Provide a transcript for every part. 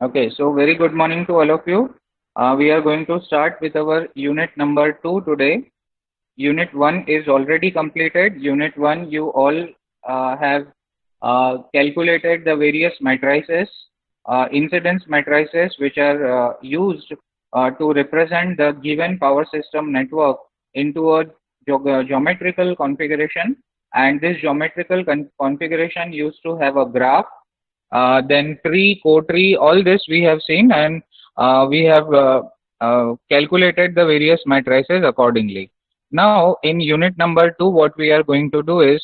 Okay, so very good morning to all of you. We are going to start with our unit number 2 today. Unit 1 is already completed. Unit 1, you all have calculated the various matrices, incidence matrices, which are used to represent the given power system network into a geometrical configuration. And this geometrical configuration used to have a graph, then tree, co-tree, all this we have seen, and we have calculated the various matrices accordingly. Now, in unit number 2, what we are going to do is,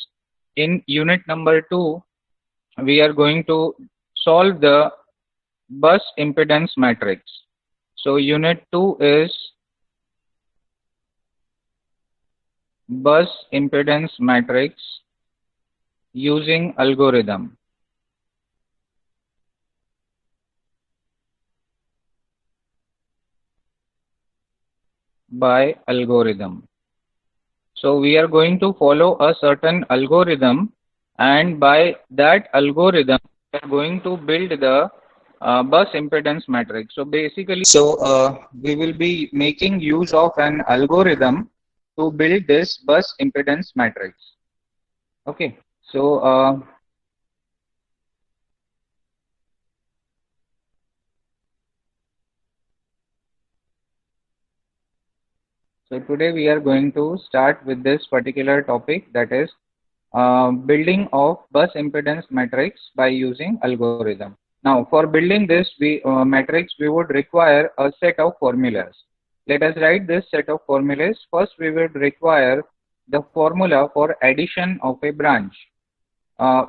in unit number 2, we are going to solve the bus impedance matrix. So, unit 2 is bus impedance matrix using algorithm. By algorithm. So we are going to follow a certain algorithm, and by that algorithm, we are going to build the bus impedance matrix. So basically, we will be making use of an algorithm to build this bus impedance matrix. Okay. So today we are going to start with this particular topic, that is building of bus impedance matrix by using algorithm. Now, for building this matrix, we would require a set of formulas. Let us write this set of formulas. First, we would require the formula for addition of a branch. Uh,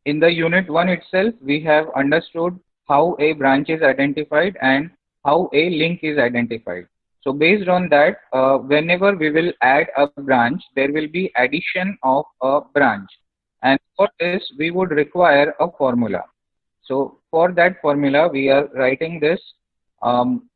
in the unit 1 itself, we have understood how a branch is identified and how a link is identified. So based on that, whenever we will add a branch, there will be addition of a branch. And for this, we would require a formula. So for that formula, we are writing this um,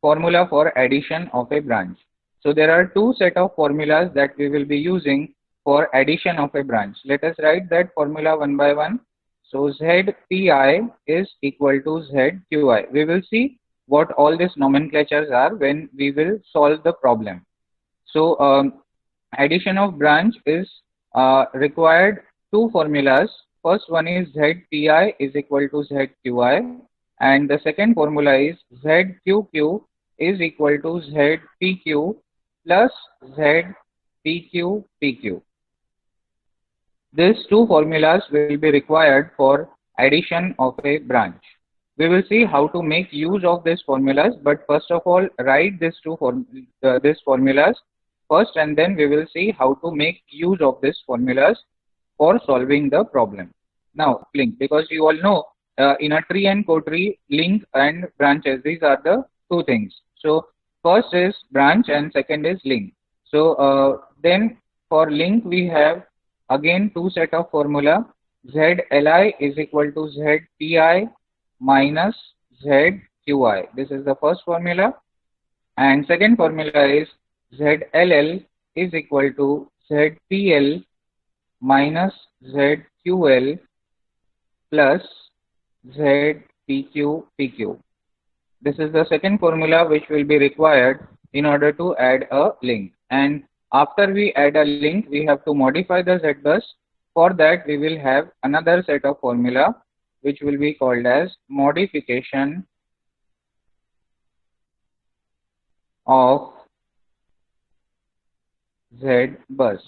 formula for addition of a branch. So there are two set of formulas that we will be using for addition of a branch. Let us write that formula one by one. So ZPI is equal to ZQI. We will see what all these nomenclatures are when we will solve the problem. So addition of branch is required two formulas. First one is ZPI is equal to ZQI, and the second formula is ZQQ is equal to ZPQ plus ZPQPQ. These two formulas will be required for addition of a branch. We will see how to make use of these formulas, but first of all, write these formulas first, and then we will see how to make use of these formulas for solving the problem. Now, link, because you all know in a tree and co-tree, link and branches, these are the two things. So first is branch and second is link. So then for link, we have again two set of formula. ZLI is equal to ZPI minus ZQI. This is the first formula. And second formula is ZLL is equal to ZPL minus ZQL plus ZPQPQ. This is the second formula which will be required in order to add a link. And after we add a link, we have to modify the ZBus. For that, we will have another set of formula which will be called as modification of ZBus.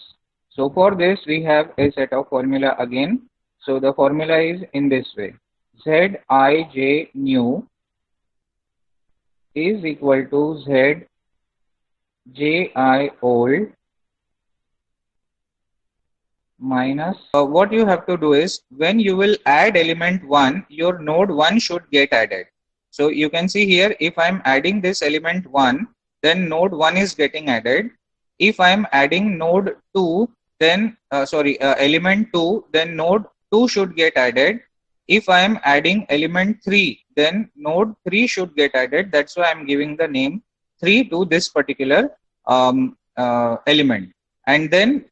So for this, we have a set of formula again. So the formula is in this way. Zij new is equal to Zji old minus what you have to do is, when you will add element 1, your node 1 should get added. So you can see here, if I am adding this element 1, then node 1 is getting added. If I am adding node 2, then element 2, then node 2 should get added. If I am adding element 3, then node 3 should get added. That's why I am giving the name 3 to this particular element. And then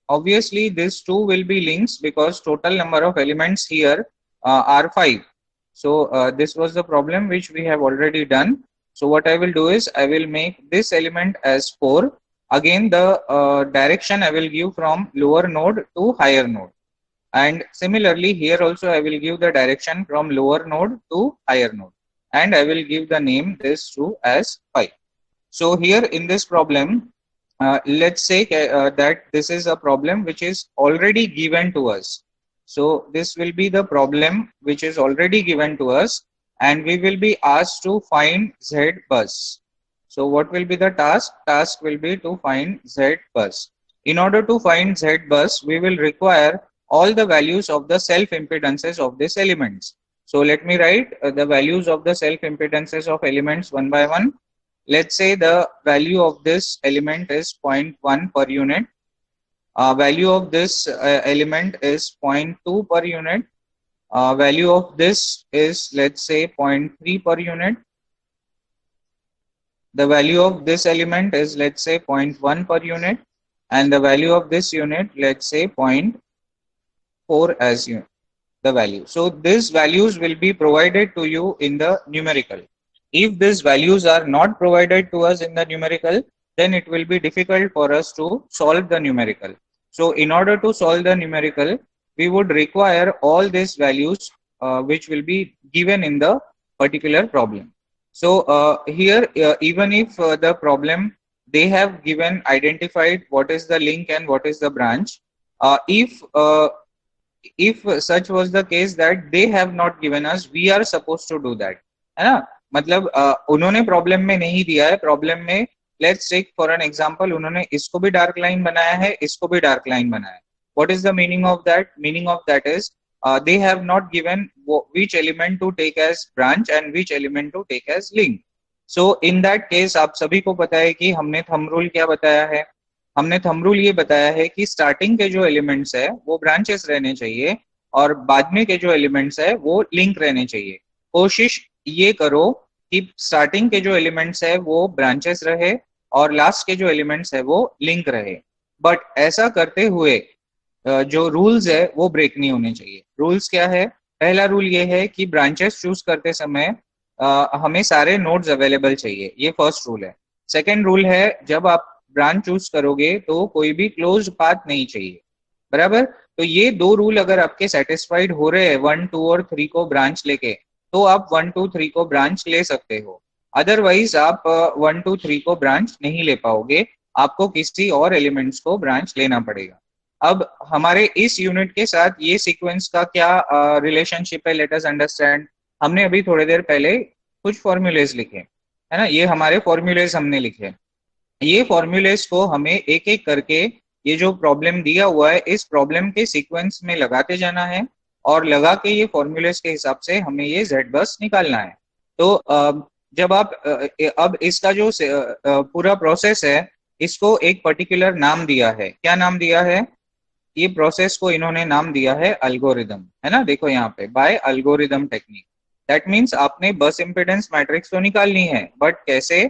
obviously these two will be links because total number of elements here are 5. So this was the problem which we have already done. So what I will do is I will make this element as 4. Again, the direction I will give from lower node to higher node. And similarly, here also I will give the direction from lower node to higher node. And I will give the name this to as 5. So here in this problem, let's say that this is a problem which is already given to us. So this will be the problem which is already given to us, and we will be asked to find Z bus. So what will be the task? Task will be to find Z bus. In order to find Z bus, we will require all the values of the self impedances of these elements. So let me write the values of the self impedances of elements one by one. Let's say the value of this element is 0.1 per unit. Value of this element is 0.2 per unit. Value of this is, let's say, 0.3 per unit. The value of this element is, let's say, 0.1 per unit. And the value of this unit, let's say, 0.4 as the value. So these values will be provided to you in the numerical. If these values are not provided to us in the numerical, then it will be difficult for us to solve the numerical. So in order to solve the numerical, we would require all these values which will be given in the particular problem. So here, even if the problem, they have given identified what is the link and what is the branch, if such was the case that they have not given us, we are supposed to do that, है ना? मतलब उन्होंने problem में नहीं दिया है, problem में let's take for an example, उन्होंने इसको भी डार्क लाइन बनाया है, इसको भी डार्क लाइन बनाया है. What is the meaning of that? Meaning of that is they have not given which element to take as branch and which element to take as link. So in that case, आप सभी को पता है कि हमने thumb rule क्या बताया है. हमने थंब रूल ये बताया है कि स्टार्टिंग के जो एलिमेंट्स है वो ब्रांचेस रहने चाहिए और बाद में के जो एलिमेंट्स है वो लिंक रहने चाहिए. कोशिश ये करो कि स्टार्टिंग के जो एलिमेंट्स है वो ब्रांचेस रहे और लास्ट के जो एलिमेंट्स है वो लिंक रहे. बट ऐसा करते हुए जो रूल्स है वो ब्रेक नहीं होने चाहिए. रूल्स क्या है? पहला रूल ये है कि ब्रांचेस चूज करते समय हमें सारे नोड्स अवेलेबल चाहिए, ये फर्स्ट रूल है. सेकेंड रूल है, जब आप ब्रांच चूज करोगे तो कोई भी क्लोज पाथ नहीं चाहिए, बराबर. तो ये दो रूल अगर आपके सेटिस्फाइड हो रहे हैं 1, 2 और 3 को ब्रांच लेके, तो आप 1, 2, 3 को ब्रांच ले सकते हो. अदरवाइज आप 1, 2, 3 को ब्रांच नहीं ले पाओगे, आपको किसी और एलिमेंट्स को ब्रांच लेना पड़ेगा. अब हमारे इस यूनिट के साथ ये सीक्वेंस का क्या रिलेशनशिप है, लेट अस अंडरस्टैंड. हमने अभी थोड़ी देर पहले कुछ फॉर्मूलेज लिखे, है ना, ये हमारे फॉर्मूलेज हमने लिखे. ये फॉर्मूलेज को हमें एक एक करके ये जो प्रॉब्लम दिया हुआ है इस प्रॉब्लम के सीक्वेंस में लगाते जाना है और लगा के ये फॉर्मूलेज के हिसाब से हमें ये जेड बस निकालना है. तो जब आप अब इसका जो पूरा प्रोसेस है इसको एक पर्टिकुलर नाम दिया है. क्या नाम दिया है? ये प्रोसेस को इन्होंने नाम दिया है अल्गोरिदम, है ना. देखो यहाँ पे by algorithm technique. That means आपने बस इम्पिडेंस मैट्रिक्स तो निकालनी है, बट कैसे?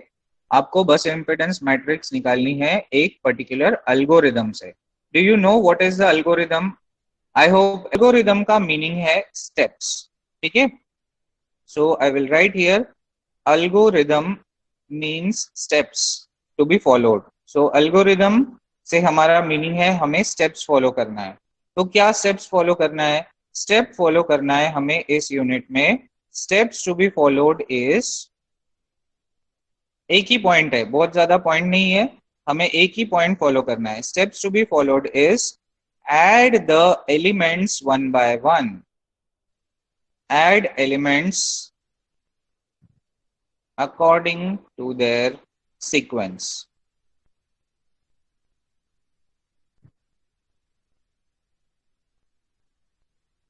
आपको बस इम्पिडेंस मैट्रिक्स निकालनी है एक पर्टिकुलर अल्गोरिदम से. Do you know what is the algorithm? I hope algorithm का मीनिंग है स्टेप्स, ठीक है. So I will write here algorithm means steps to be followed. So algorithm से हमारा मीनिंग है हमें स्टेप्स फॉलो करना है. तो क्या स्टेप्स फॉलो करना है? स्टेप फॉलो करना है हमें इस यूनिट में. Steps to be followed is, एक ही पॉइंट है, बहुत ज्यादा पॉइंट नहीं है, हमें एक ही पॉइंट फॉलो करना है. Steps to be followed is add the elements one by one. Add elements according to their sequence.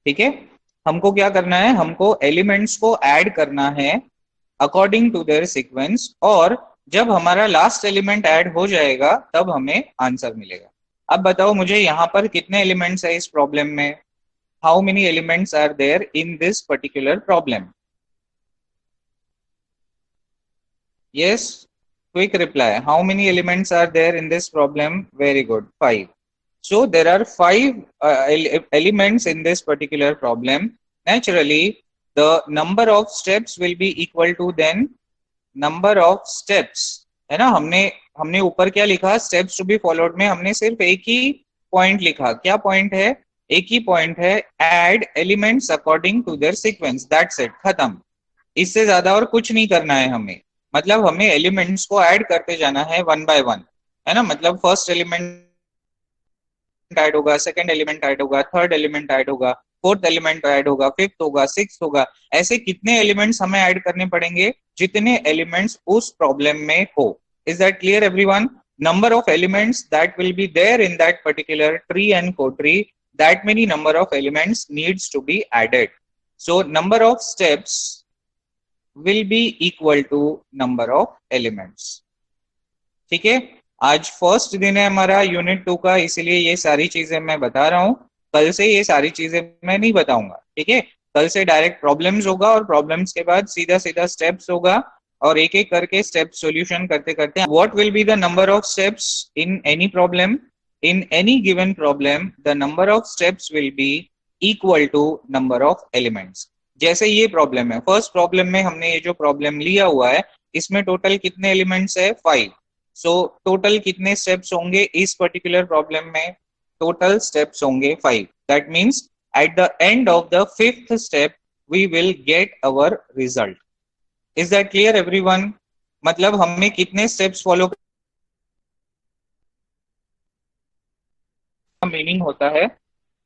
ठीक है, हमको क्या करना है? हमको एलिमेंट्स को ऐड करना है अकॉर्डिंग टू देयर सीक्वेंस, और जब हमारा लास्ट एलिमेंट ऐड हो जाएगा तब हमें आंसर मिलेगा. अब बताओ मुझे यहाँ पर कितने एलिमेंट्स है इस प्रॉब्लम में? How many elements are there in this particular problem? Yes, quick reply. How many elements are there in this problem? Very good, 5. So there are 5 elements in this particular problem. Naturally, the number of steps will be equal to then number of steps, है ना। हमने हमने ऊपर क्या लिखा, steps to be followed में हमने सिर्फ एक ही पॉइंट लिखा। क्या पॉइंट है? एक ही पॉइंट है, add elements according to their sequence, that's it, खत्म। इससे ज्यादा और कुछ नहीं करना है हमें। मतलब हमें एलिमेंट्स को ऐड करते जाना है वन बाय वन, है ना। मतलब फर्स्ट एलिमेंट ऐड होगा, सेकंड एलिमेंट ऐड होगा, थर्ड एलिमेंट ऐड होगा, फोर्थ एलिमेंट ऐड होगा, फिफ्थ होगा, सिक्स होगा। ऐसे कितने एलिमेंट्स हमें ऐड करने पड़ेंगे? जितने एलिमेंट्स उस प्रॉब्लम में हो। Is that clear everyone? Number of elements that will be there in that particular tree and cotree, that many number of elements needs to be added. So number of steps will be equal to number of elements. ठीक है, आज first दिन है हमारा unit 2 का, इसीलिए ये सारी चीजें मैं बता रहा हूँ। कल से ये सारी चीजें मैं नहीं बताऊंगा, ठीक है। कल से डायरेक्ट प्रॉब्लम्स होगा और प्रॉब्लम्स के बाद सीधा सीधा स्टेप्स होगा और एक एक करके स्टेप सॉल्यूशन करते करते what will be the number of steps in any problem. In any given problem, the number of steps will be equal to number of elements. जैसे ये प्रॉब्लम है, फर्स्ट प्रॉब्लम में हमने ये जो प्रॉब्लम लिया हुआ है, इसमें टोटल कितने एलिमेंट्स है? 5। सो टोटल कितने स्टेप्स होंगे इस पर्टिकुलर प्रॉब्लम में? टोटल स्टेप्स होंगे 5। That means at the end of the fifth step we will get our result. Is that clear everyone? मतलब हमें कितने स्टेप्स फॉलो, मीनिंग होता है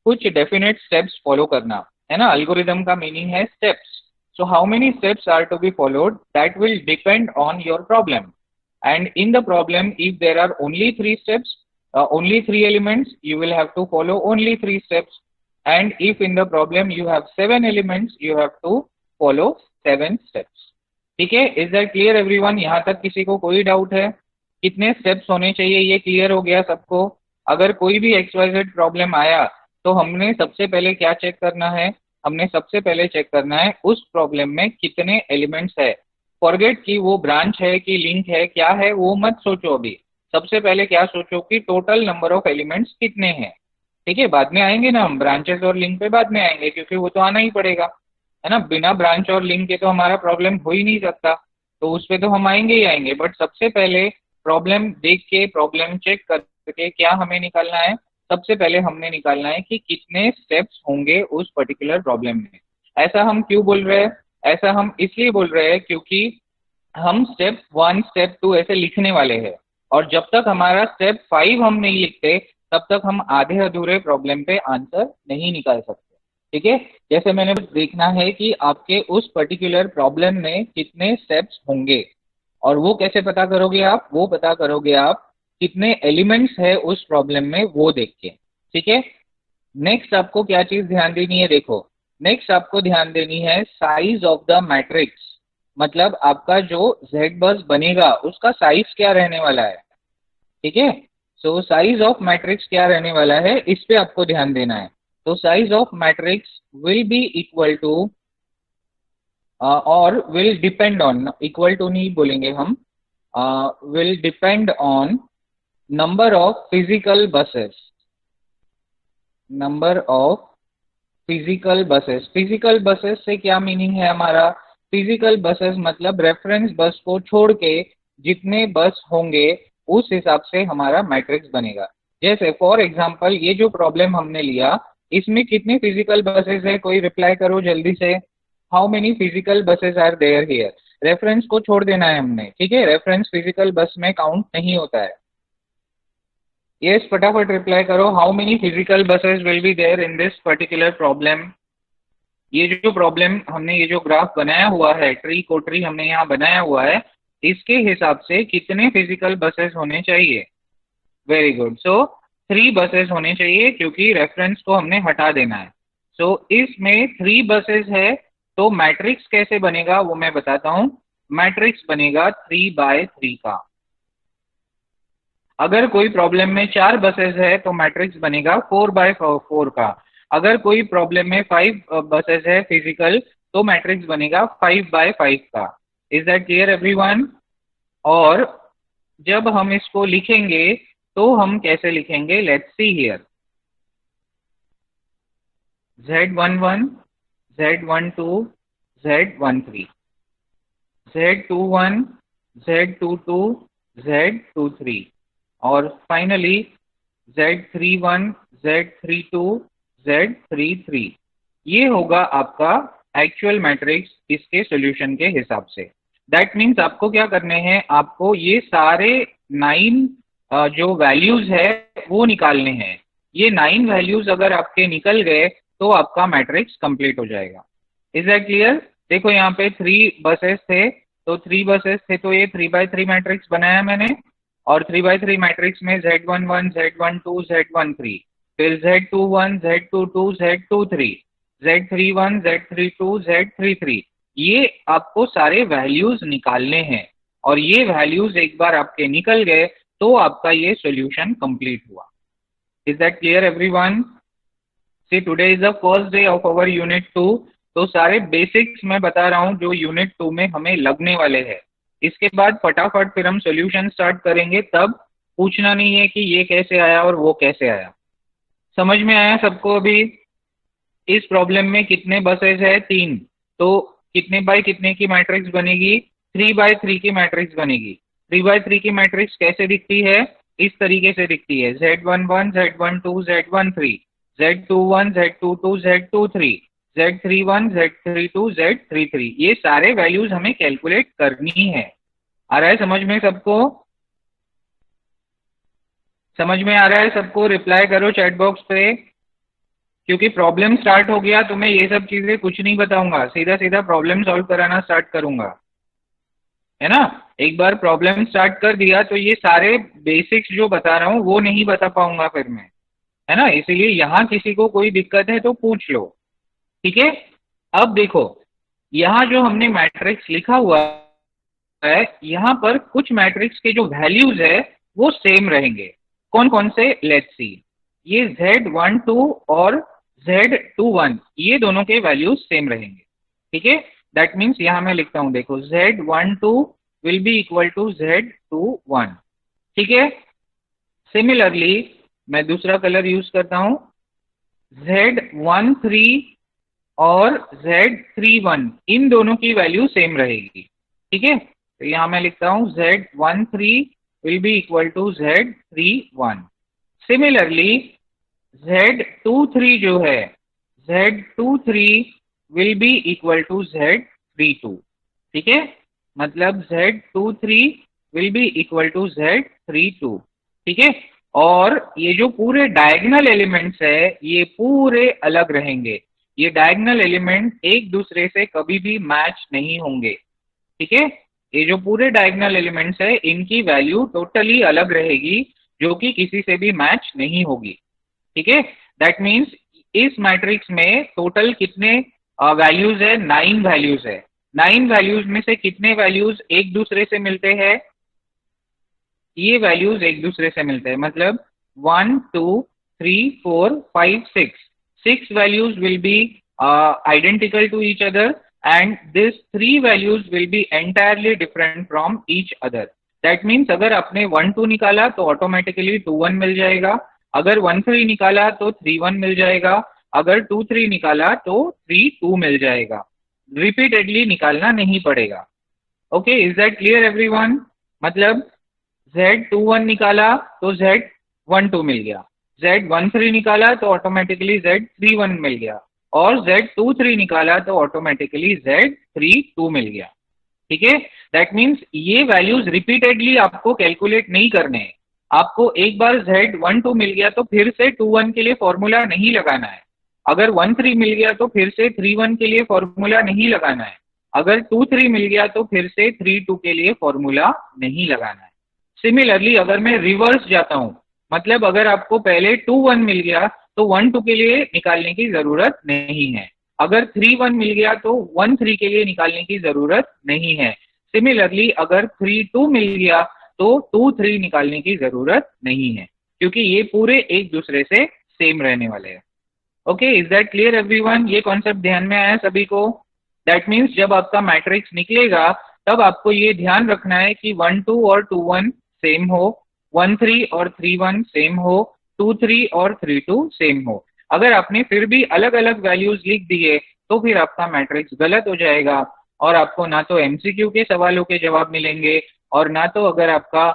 कुछ डेफिनेट स्टेप्स फॉलो करना, है ना। अल्गोरिदम का मीनिंग है steps. So how many steps are to be followed, that will depend on your problem. And in the problem if there are only 3 steps, only 3 elements, you will have to follow only 3 steps. And if in the problem you have 7 elements, you have to follow 7 steps. ठीक है, is that clear everyone? यहाँ तक किसी को कोई doubt है? कितने steps होने चाहिए ये क्लियर हो गया सबको? अगर कोई भी XYZ प्रॉब्लम आया तो हमने सबसे पहले क्या चेक करना है? हमने सबसे पहले चेक करना है उस प्रॉब्लम में कितने एलिमेंट्स है। फॉरगेट कि वो ब्रांच है कि लिंक है, क्या है वो मत सोचो अभी। सबसे पहले क्या सोचो कि टोटल नंबर ऑफ एलिमेंट्स कितने हैं। ठीक है, बाद में आएंगे ना हम, ब्रांचेस और लिंक पे बाद में आएंगे, क्योंकि वो तो आना ही पड़ेगा, है ना। बिना ब्रांच और लिंक के तो हमारा प्रॉब्लम हो ही नहीं सकता, तो उस पर तो हम आएंगे ही आएंगे। बट सबसे पहले प्रॉब्लम देख के, प्रॉब्लम चेक करके क्या हमें निकालना है? सबसे पहले हमने निकालना है कि कितने स्टेप्स होंगे उस पर्टिकुलर प्रॉब्लम में। ऐसा हम क्यों बोल रहे हैं? ऐसा हम इसलिए बोल रहे हैं क्योंकि हम स्टेप 1 स्टेप 2 ऐसे लिखने वाले हैं, और जब तक हमारा स्टेप 5 हम नहीं लिखते तब तक हम आधे अधूरे प्रॉब्लम पे आंसर नहीं निकाल सकते। ठीक है, जैसे मैंने देखना है कि आपके उस पर्टिकुलर प्रॉब्लम में कितने स्टेप्स होंगे, और वो कैसे पता करोगे आप? वो पता करोगे आप कितने एलिमेंट्स है उस प्रॉब्लम में वो देख के। ठीक है, नेक्स्ट आपको क्या चीज ध्यान देनी है? देखो, नेक्स्ट आपको ध्यान देनी है साइज ऑफ द मैट्रिक्स। मतलब आपका जो Z बस बनेगा उसका साइज क्या रहने वाला है। ठीक है, सो साइज ऑफ मैट्रिक्स क्या रहने वाला है इस पे आपको ध्यान देना है। तो size of matrix will be equal to और will depend on, equal to नहीं बोलेंगे हम, will depend on number of physical buses. Number of physical buses. Physical buses से क्या मीनिंग है हमारा? फिजिकल बसेस मतलब रेफरेंस बस को छोड़ के जितने बस होंगे उस हिसाब से हमारा मैट्रिक्स बनेगा। जैसे फॉर एग्जांपल ये जो प्रॉब्लम हमने लिया इसमें कितने फिजिकल बसेस है? कोई रिप्लाई करो जल्दी से। How many physical buses are there here? Reference को छोड़ देना है हमने, ठीक है। रेफरेंस फिजिकल बस में काउंट नहीं होता है। यस, फटाफट रिप्लाई करो। How many physical buses will be there in this particular problem? ये जो प्रॉब्लम हमने, ये जो ग्राफ बनाया हुआ है, ट्री को ट्री हमने यहाँ बनाया हुआ है, इसके हिसाब से कितने फिजिकल बसेस होने चाहिए? Very good. सो 3 बसेस होने चाहिए क्योंकि रेफरेंस को हमने हटा देना है। सो इसमें 3 बसेस है, तो मैट्रिक्स कैसे बनेगा वो मैं बताता हूँ। मैट्रिक्स बनेगा 3/3 का। अगर कोई प्रॉब्लम में 4 बसेस है तो मैट्रिक्स बनेगा 4/4 का। अगर कोई प्रॉब्लम में 5 बसेस है फिजिकल तो मैट्रिक्स बनेगा 5/5 का। Is that clear everyone? और जब हम इसको लिखेंगे तो हम कैसे लिखेंगे? Let's see here. Z11, Z12, Z13, Z21, Z22, Z23 और फाइनली Z31, Z32, Z33। ये होगा आपका एक्चुअल मैट्रिक्स इसके सॉल्यूशन के हिसाब से। दैट मीन्स आपको क्या करने हैं, आपको ये सारे 9 जो वैल्यूज है वो निकालने हैं। ये 9 वैल्यूज अगर आपके निकल गए तो आपका मैट्रिक्स कंप्लीट हो जाएगा। Is that clear? देखो यहाँ पे 3 बसेस थे, तो 3 बसेस थे तो ये 3x3 मैट्रिक्स बनाया मैंने, और 3x3 मैट्रिक्स में Z11, Z12, Z13, फिर Z21, Z22, Z23, Z31, Z32, Z33। ये आपको सारे वैल्यूज निकालने हैं, और ये वैल्यूज एक बार आपके निकल गए तो आपका ये सॉल्यूशन कंप्लीट हुआ। Is that clear everyone? See today is the first day of our unit 2, तो सारे बेसिक्स मैं बता रहा हूँ जो यूनिट 2 में हमें लगने वाले हैं। इसके बाद फटाफट फिर हम सॉल्यूशन स्टार्ट करेंगे, तब पूछना नहीं है कि ये कैसे आया और वो कैसे आया। समझ में आया सबको? अभी इस प्रॉब्लम में कितने बसेस है? 3, तो कितने बाय कितने की मैट्रिक्स बनेगी? 3x3 की मैट्रिक्स बनेगी। 3x3 की मैट्रिक्स कैसे दिखती है? इस तरीके से दिखती है, Z11, Z12, Z13, Z21, Z22, Z23, Z31, Z32, Z33। ये सारे वैल्यूज हमें कैलकुलेट करनी है। आ रहा है समझ में सबको? समझ में आ रहा है सबको? रिप्लाई करो चैट बॉक्स पे, क्योंकि प्रॉब्लम स्टार्ट हो गया तो मैं ये सब चीजें कुछ नहीं बताऊंगा, सीधा सीधा प्रॉब्लम सॉल्व कराना स्टार्ट करूंगा, है ना? एक बार प्रॉब्लम स्टार्ट कर दिया तो ये सारे बेसिक्स जो बता रहा हूँ वो नहीं बता पाऊंगा फिर मैं, है ना? इसीलिए यहाँ किसी को कोई दिक्कत है तो पूछ लो, ठीक है? अब देखो, यहाँ जो हमने मैट्रिक्स लिखा हुआ है, यहाँ पर कुछ मैट्रिक्स के जो वैल्यूज है वो सेम रहेंगे। कौन कौन से? Let's see. ये Z12 और Z21, ये दोनों के वैल्यूज सेम रहेंगे, ठीक है? दैट मीन्स यहाँ मैं लिखता हूँ, देखो Z12 will be equal to Z21, ठीक है? सिमिलरली मैं दूसरा कलर यूज करता हूँ, Z13 और Z31, इन दोनों की वैल्यू सेम रहेगी, ठीक है? तो यहाँ मैं लिखता हूँ Z13 will be equal to Z31। Similarly Z23 जो है, Z23 will be equal to Z32, ठीक है? मतलब Z23 will be equal to Z32, ठीक है? और ये जो पूरे डायगोनल एलिमेंट्स है ये पूरे अलग रहेंगे। ये डायगोनल एलिमेंट एक दूसरे से कभी भी मैच नहीं होंगे, ठीक है? ये जो पूरे डायगोनल एलिमेंट्स है इनकी वैल्यू टोटली अलग रहेगी, जो कि किसी से भी मैच नहीं होगी, ठीक है? दैट मीन्स इस मैट्रिक्स में टोटल कितने वैल्यूज है? 9 वैल्यूज है। 9 वैल्यूज में से कितने वैल्यूज एक दूसरे से मिलते हैं? ये वैल्यूज एक दूसरे से मिलते हैं, मतलब 1, 2, 3, 4, 5, 6 values will be identical to each other, and these 3 values will be entirely different from each other. That means अगर आपने 1, 2 निकाला तो ऑटोमेटिकली 2, 1 मिल जाएगा, अगर 1, 3 निकाला तो 3, 1 मिल जाएगा, अगर 2, 3 निकाला तो 3, 2 मिल जाएगा। रिपीटेडली निकालना नहीं पड़ेगा। Okay, is that clear everyone? मतलब Z21 निकाला तो Z12 मिल गया, Z13 निकाला तो ऑटोमेटिकली Z31 मिल गया, और Z23 निकाला तो ऑटोमेटिकली Z32 मिल गया, ठीक है? दैट मीन्स ये वैल्यूज रिपीटेडली आपको कैलकुलेट नहीं करने हैं। आपको एक बार Z12 मिल गया तो फिर से 21 के लिए फॉर्मूला नहीं लगाना है, अगर 13 मिल गया तो फिर से 31 के लिए फॉर्मूला नहीं लगाना है, अगर 23 मिल गया तो फिर से 32 के लिए फॉर्मूला नहीं लगाना है। सिमिलरली अगर मैं रिवर्स जाता हूं, मतलब अगर आपको पहले 2, 1 मिल गया तो 1, 2 के लिए निकालने की जरूरत नहीं है, अगर 3, 1 मिल गया तो 1, 3 के लिए निकालने की जरूरत नहीं है। सिमिलरली अगर 3, 2 मिल गया तो 2, 3 निकालने की जरूरत नहीं है, क्योंकि ये पूरे एक दूसरे से सेम रहने वाले हैं। Okay, is that clear everyone? ये कॉन्सेप्ट ध्यान में आया सभी को? दैट मीन्स जब आपका मैट्रिक्स निकलेगा तब आपको ये ध्यान रखना है कि 1, 2 और 2, 1 सेम हो, 1, 3 और 3, 1 सेम हो, 2, 3 और 3, 2 सेम हो। अगर आपने फिर भी अलग अलग वैल्यूज लिख दिए तो फिर आपका मैट्रिक्स गलत हो जाएगा और आपको ना तो एमसीक्यू के सवालों के जवाब मिलेंगे और ना तो अगर आपका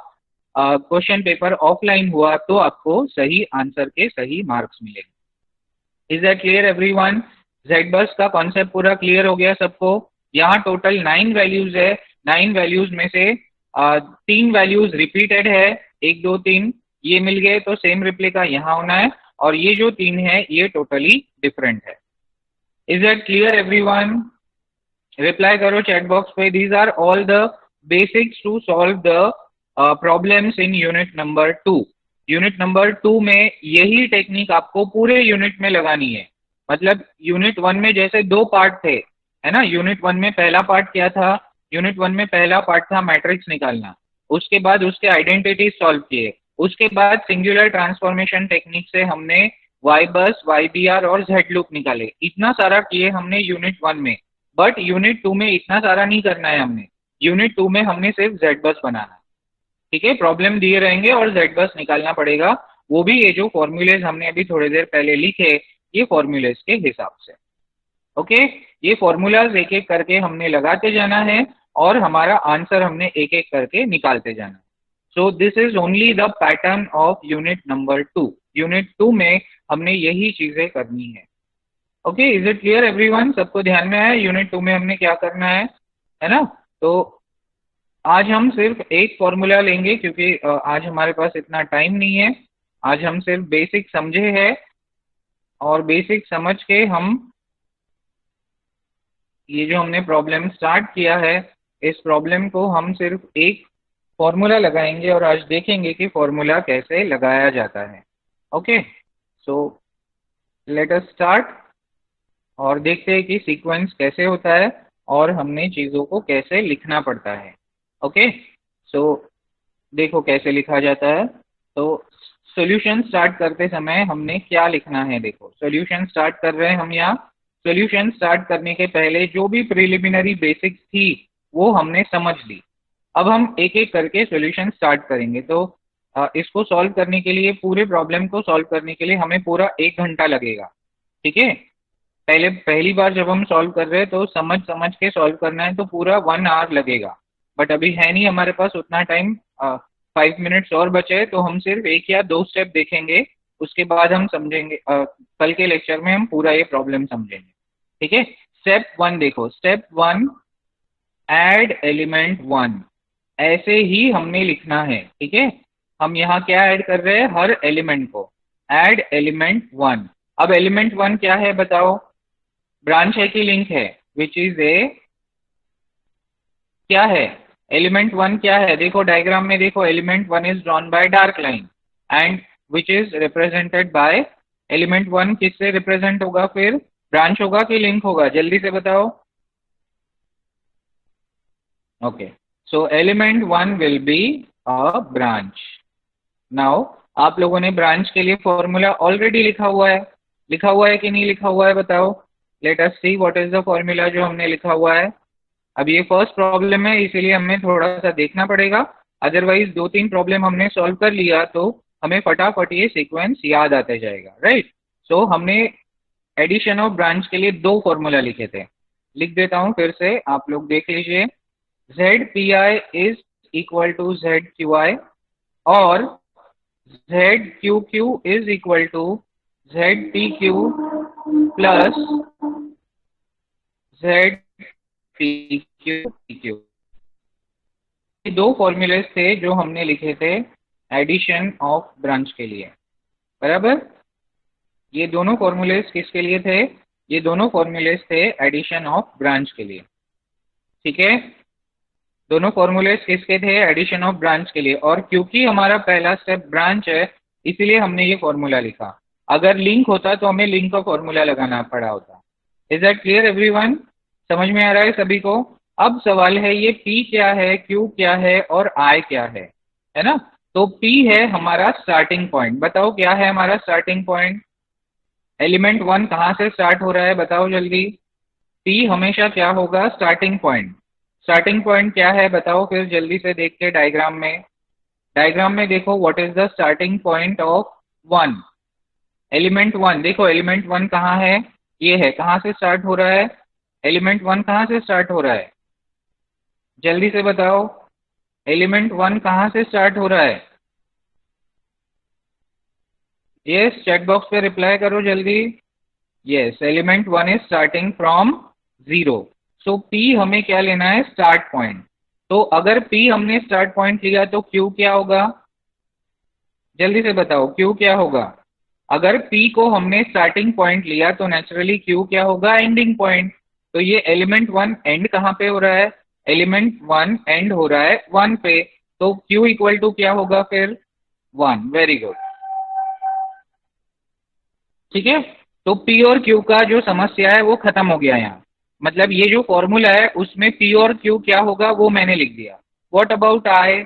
क्वेश्चन पेपर ऑफलाइन हुआ तो आपको सही आंसर के सही मार्क्स मिलेंगे। Is that clear everyone? Z बस का कॉन्सेप्ट पूरा क्लियर हो गया सबको? यहाँ टोटल 9 वैल्यूज है। 9 वैल्यूज में से 3 वैल्यूज रिपीटेड है, 1 2 3 ये मिल गए तो सेम रिप्लिका यहाँ होना है, और ये जो 3 है ये टोटली डिफरेंट है। Is that clear everyone? Reply करो चैट बॉक्स पे। These are all the basics to solve the problems in unit number 2। Unit number 2 में यही टेक्निक आपको पूरे यूनिट में लगानी है। मतलब यूनिट 1 में जैसे 2 पार्ट थे, है ना? यूनिट 1 में पहला पार्ट क्या था? यूनिट 1 में पहला पार्ट था मैट्रिक्स निकालना, उसके बाद उसके आइडेंटिटी सॉल्व किए, उसके बाद सिंगुलर ट्रांसफॉर्मेशन टेक्निक से हमने वाई बस, वाई बी आर और जेड लूप निकाले। इतना सारा किए हमने यूनिट 1 में, बट यूनिट 2 में इतना सारा नहीं करना है हमने। यूनिट 2 में हमने सिर्फ जेड बस बनाना है। ठीक है, प्रॉब्लम दिए रहेंगे और जेड बस निकालना पड़ेगा, वो भी ये जो फॉर्मूलेज हमने अभी थोड़ी देर पहले लिखे ये फॉर्मूलेज के हिसाब से। ओके, ये फॉर्मूलाज एक एक करके हमने लगाते जाना है और हमारा आंसर हमने एक एक करके निकालते जाना है। So this is only the pattern of unit number 2। Unit 2 में हमने यही चीजें करनी है। Okay, is it clear everyone? सबको ध्यान में है यूनिट 2 में हमने क्या करना है ना? तो आज हम सिर्फ एक फॉर्मूला लेंगे क्योंकि आज हमारे पास इतना टाइम नहीं है। आज हम सिर्फ बेसिक समझे हैं और बेसिक समझ के हम ये जो हमने प्रॉब्लम स्टार्ट किया है इस प्रॉब्लम को हम सिर्फ एक फॉर्मूला लगाएंगे और आज देखेंगे कि फॉर्मूला कैसे लगाया जाता है। Okay, so let us start और देखते हैं कि सीक्वेंस कैसे होता है और हमने चीज़ों को कैसे लिखना पड़ता है। ओके, सो देखो कैसे लिखा जाता है। तो सॉल्यूशन स्टार्ट करते समय हमने क्या लिखना है, देखो सॉल्यूशन स्टार्ट कर रहे हैं हम यहाँ। सॉल्यूशन स्टार्ट करने के पहले जो भी प्रिलिमिनरी बेसिक्स थी वो हमने समझ ली। अब हम एक एक करके सॉल्यूशन स्टार्ट करेंगे। तो इसको सॉल्व करने के लिए, पूरे प्रॉब्लम को सॉल्व करने के लिए हमें पूरा 1 घंटा लगेगा। ठीक है, पहली बार जब हम सॉल्व कर रहे हैं तो समझ समझ के सॉल्व करना है तो पूरा 1 आवर लगेगा, बट अभी है नहीं हमारे पास उतना टाइम। 5 मिनट्स और बचे हैं तो हम सिर्फ 1 या 2 स्टेप देखेंगे, उसके बाद हम समझेंगे। कल के लेक्चर में हम पूरा ये प्रॉब्लम समझेंगे। ठीक है, स्टेप 1 देखो। स्टेप 1, ऐड एलिमेंट 1, ऐसे ही हमने लिखना है। ठीक है, हम यहाँ क्या ऐड कर रहे हैं? हर एलिमेंट को। Add element 1। अब एलिमेंट 1 क्या है बताओ? ब्रांच है कि लिंक है? विच इज ए, क्या है एलिमेंट 1? क्या है? देखो डायग्राम में देखो, element 1 is drawn by dark line and which is represented by, element 1 किससे रिप्रेजेंट होगा फिर? ब्रांच होगा कि लिंक होगा? जल्दी से बताओ। Okay, so element 1 will be a branch. Now आप लोगों ने ब्रांच के लिए फॉर्मूला ऑलरेडी लिखा हुआ है। लिखा हुआ है कि नहीं लिखा हुआ है बताओ? Let us see what is the formula जो हमने लिखा हुआ है। अब ये फर्स्ट प्रॉब्लम है इसीलिए हमें थोड़ा सा देखना पड़ेगा, अदरवाइज 2-3 प्रॉब्लम हमने सॉल्व कर लिया तो हमें फटाफट ये सीक्वेंस याद आते जाएगा, राइट? सो हमने एडिशन ऑफ ब्रांच के लिए 2 फॉर्मूला लिखे थे। लिख देता हूँ फिर से, आप लोग देख लीजिए। ZPI is equal to ZQI और ZQQ is equal to ZPQ plus ZPQ। ये 2 फॉर्मूलेस थे जो हमने लिखे थे एडिशन ऑफ ब्रांच के लिए, बराबर? ये दोनों फॉर्मूलेस किसके लिए थे? ये दोनों फॉर्मूलेस थे एडिशन ऑफ ब्रांच के लिए। ठीक है, दोनों फॉर्मूलेस किसके थे? एडिशन ऑफ ब्रांच के लिए। और क्योंकि हमारा पहला स्टेप ब्रांच है इसीलिए हमने ये फॉर्मूला लिखा। अगर लिंक होता तो हमें लिंक का फॉर्मूला लगाना पड़ा होता। Is that clear everyone? समझ में आ रहा है सभी को? अब सवाल है ये P क्या है, Q क्या है और I क्या है ना? तो P है हमारा स्टार्टिंग पॉइंट। बताओ क्या है हमारा स्टार्टिंग पॉइंट? एलिमेंट 1 कहाँ से स्टार्ट हो रहा है बताओ जल्दी? P हमेशा क्या होगा? Starting point. स्टार्टिंग पॉइंट क्या है बताओ फिर जल्दी से देख के डायग्राम में। डायग्राम में देखो, what is the starting point of 1? Element 1, देखो एलिमेंट 1 कहाँ है? ये है, कहाँ से स्टार्ट हो रहा है? एलिमेंट 1 कहाँ से स्टार्ट हो रहा है? जल्दी से बताओ, एलिमेंट 1 कहाँ से स्टार्ट हो रहा है? यस, चैट बॉक्स पे रिप्लाई करो जल्दी। Yes, element 1 is starting from 0। So P हमें क्या लेना है? Start point. तो अगर P हमने स्टार्ट पॉइंट लिया तो Q क्या होगा? जल्दी से बताओ, Q क्या होगा? अगर P को हमने स्टार्टिंग पॉइंट लिया तो नेचुरली Q क्या होगा? Ending point. तो ये एलिमेंट 1 एंड कहाँ पे हो रहा है? एलिमेंट 1 एंड हो रहा है 1 पे। तो Q इक्वल टू क्या होगा फिर? 1। Very good. ठीक है, तो P और Q का जो समस्या है वो खत्म हो गया यहाँ। मतलब ये जो फॉर्मूला है उसमें P और Q क्या होगा वो मैंने लिख दिया। What about I?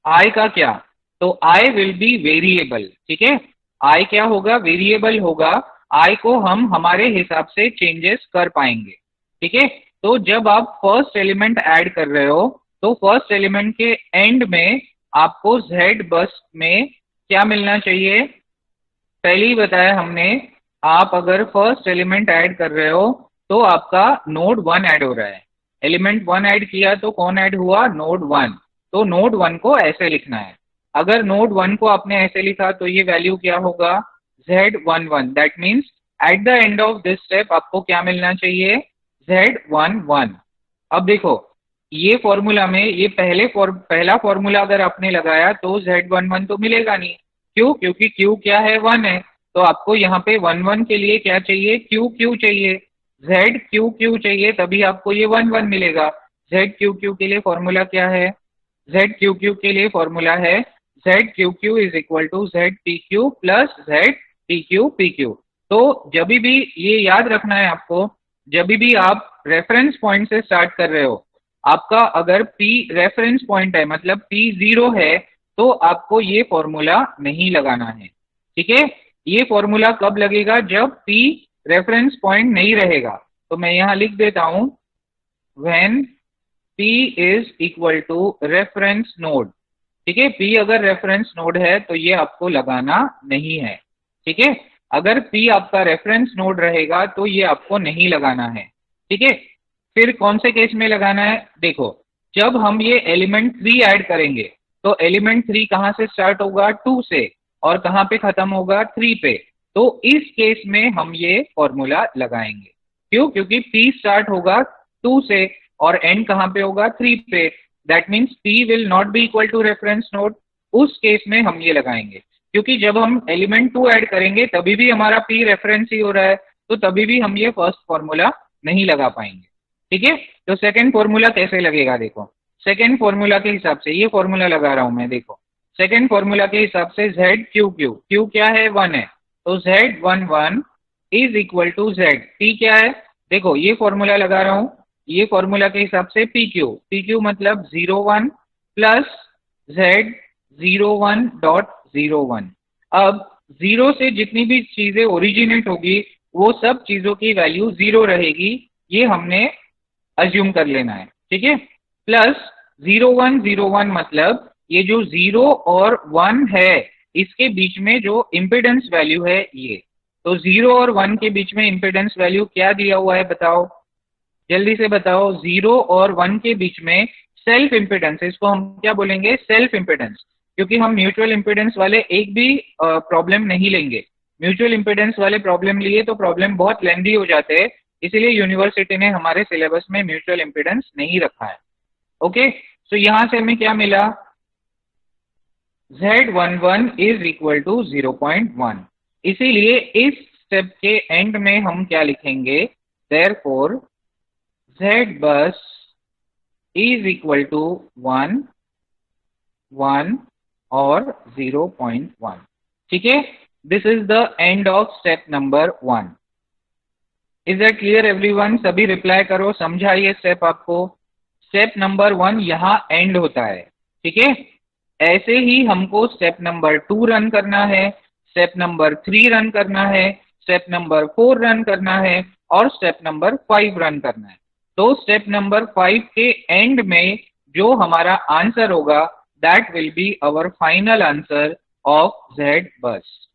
I का क्या? तो I विल बी वेरिएबल। ठीक है, I क्या होगा? वेरिएबल होगा। I को हम हमारे हिसाब से चेंजेस कर पाएंगे। ठीक है, तो जब आप फर्स्ट एलिमेंट ऐड कर रहे हो तो फर्स्ट एलिमेंट के एंड में आपको Z बस में क्या मिलना चाहिए? पहले ही बताया हमने, आप अगर फर्स्ट एलिमेंट ऐड कर रहे हो तो आपका नोड 1 ऐड हो रहा है। एलिमेंट 1 ऐड किया तो कौन ऐड हुआ? नोड 1। तो नोड 1 को ऐसे लिखना है। अगर नोड 1 को आपने ऐसे लिखा तो ये वैल्यू क्या होगा? Z11। That means at the end of this step आपको क्या मिलना चाहिए? Z11। अब देखो, ये फॉर्मूला में ये पहला फॉर्मूला अगर आपने लगाया तो Z11 तो मिलेगा नहीं। क्यों? क्योंकि Q क्या है? 1 है। तो आपको यहाँ पे 1 1 के लिए क्या चाहिए? Q Q चाहिए। Z Q Q चाहिए, तभी आपको ये 1 1 मिलेगा। Z Q Q के लिए फॉर्मूला क्या है? Z Q Q के लिए फॉर्मूला है Z Q Q is equal to Z P Q plus Z P Q P Q। तो जब भी ये याद रखना है आपको, जब भी आप रेफरेंस पॉइंट से स्टार्ट कर रहे हो, आपका अगर P रेफरेंस पॉइंट है मतलब P 0 है तो आपको ये फॉर्मूला नहीं लगाना है। ठीक है, ये फॉर्मूला कब लगेगा? जब P रेफरेंस पॉइंट नहीं रहेगा। तो मैं यहाँ लिख देता हूं, when P is equal to reference node. ठीक है, P अगर रेफरेंस नोड है तो ये आपको लगाना नहीं है। ठीक है, अगर P आपका रेफरेंस नोड रहेगा तो ये आपको नहीं लगाना है। ठीक है, फिर कौन से केस में लगाना है? देखो, जब हम ये एलिमेंट 3 ऐड करेंगे तो एलिमेंट 3 कहाँ से स्टार्ट होगा? 2 से। और कहाँ पे खत्म होगा? 3 पे। तो इस केस में हम ये फॉर्मूला लगाएंगे। क्यों? क्योंकि P स्टार्ट होगा 2 से और एंड कहाँ पे होगा? 3 पे। That means P will not be equal to reference node. उस केस में हम ये लगाएंगे, क्योंकि जब हम एलिमेंट 2 ऐड करेंगे तभी भी हमारा P रेफरेंस ही हो रहा है, तो तभी भी हम ये फर्स्ट फॉर्मूला नहीं लगा पाएंगे। ठीक है, तो सेकंड फॉर्मूला कैसे लगेगा? देखो, सेकंड फॉर्मूला के हिसाब से ये फॉर्मूला लगा रहा हूं मैं। देखो, सेकंड फॉर्मूला के हिसाब से Z Q Q, Q क्या है? 1 है। तो Z11 is equal to Z। P क्या है? देखो, ये फॉर्मूला लगा रहा हूं, ये फॉर्मूला के हिसाब से PQ, PQ मतलब 01 प्लस Z01.01। अब 0 से जितनी भी चीजें ओरिजिनेट होगी वो सब चीजों की वैल्यू 0 रहेगी, ये हमने अज्यूम कर लेना है। ठीक है, प्लस 0101 मतलब ये जो 0 और 1 है इसके बीच में जो इम्पिडेंस वैल्यू है ये। तो 0 और 1 के बीच में इम्पिडेंस वैल्यू क्या दिया हुआ है? बताओ, जल्दी से बताओ। 0 और 1 के बीच में सेल्फ इम्पिडेंस, इसको हम क्या बोलेंगे? Self impedance. क्योंकि हम म्यूचुअल इम्पिडेंस वाले एक भी प्रॉब्लम नहीं लेंगे। म्यूचुअल इम्पिडेंस वाले प्रॉब्लम लिए तो प्रॉब्लम बहुत लेंदी हो जाते हैं, इसीलिए यूनिवर्सिटी ने हमारे सिलेबस में म्यूचुअल इम्पिडेंस नहीं रखा है। ओके, तो यहां से हमें क्या मिला? Z11 is equal to 0.1। इसीलिए इस स्टेप के एंड में हम क्या लिखेंगे? देयरफॉर Z बस इज इक्वल टू 1 1 और 0.1। ठीक है, this is the end of step number 1। Is that clear everyone? सभी रिप्लाई करो, समझा ये स्टेप आपको? स्टेप नंबर 1 यहाँ एंड होता है। ठीक है, ऐसे ही हमको स्टेप नंबर 2 रन करना है, स्टेप नंबर 3 रन करना है, स्टेप नंबर 4 रन करना है और स्टेप नंबर 5 रन करना है। तो स्टेप नंबर 5 के एंड में जो हमारा आंसर होगा that will be our final answer of Z बस।